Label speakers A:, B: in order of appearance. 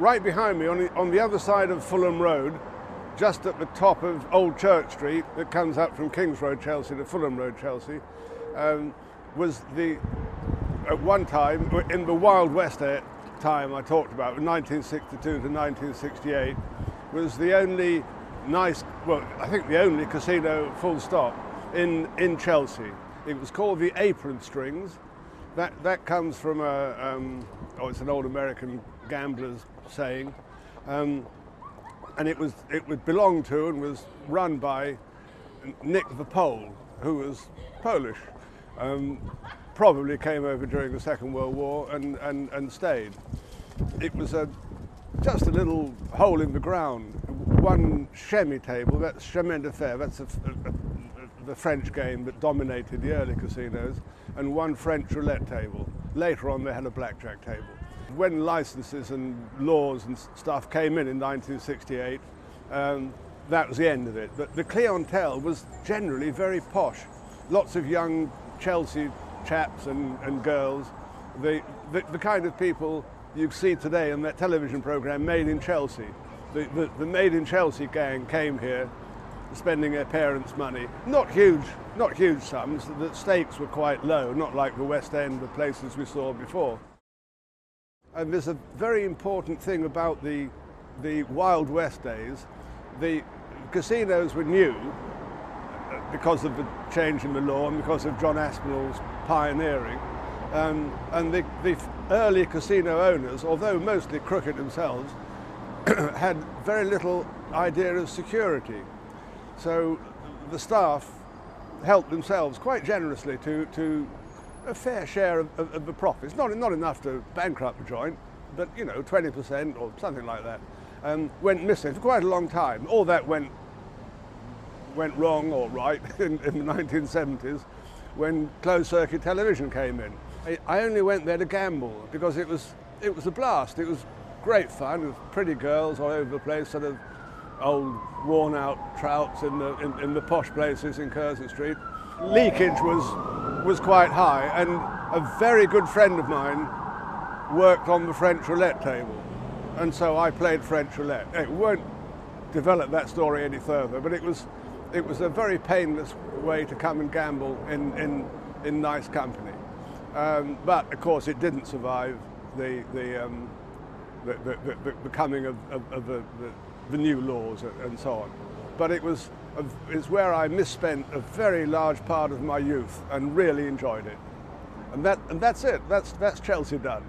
A: right behind me, on the other side of Fulham Road, just at the top of Old Church Street that comes up from Kings Road, Chelsea to Fulham Road, Chelsea, was at one time, in the Wild West time I talked about, 1962 to 1968, was the only I think the only casino, full stop, in Chelsea. It was called the Apron Strings. That comes from it's an old American gambler's saying. And it belonged to and was run by Nick the Pole, who was Polish. Probably came over during the Second World War and stayed. It was just a little hole in the ground, one chemin table, that's chemin de fer, that's the French game that dominated the early casinos, and one French roulette table. Later on they had a blackjack table. When licenses and laws and stuff came in 1968, that was the end of it. But the clientele was generally very posh. Lots of young Chelsea chaps and girls, the kind of people you see today in that television program Made in Chelsea. The Made in Chelsea gang came here spending their parents' money. Not huge sums, the stakes were quite low, not like the West End, the places we saw before. And there's a very important thing about the Wild West days. The casinos were new because of the change in the law and because of John Aspinall's pioneering. And the early casino owners, although mostly crooked themselves, had very little idea of security. So the staff helped themselves quite generously to a fair share of the profits. Not enough to bankrupt the joint, but 20% or something like that. Went missing for quite a long time. All that went wrong or right in the 1970s when closed circuit television came in. I only went there to gamble because it was a blast. It was great fun with pretty girls all over the place, sort of old worn-out trouts in the posh places in Curzon Street. Leakage was quite high, and a very good friend of mine worked on the French roulette table, and so I played French roulette. It won't develop that story any further, but it was a very painless way to come and gamble in nice company. But of course it didn't survive the coming of the new laws and so on. But it's where I misspent a very large part of my youth and really enjoyed it. And that's it. That's Chelsea done.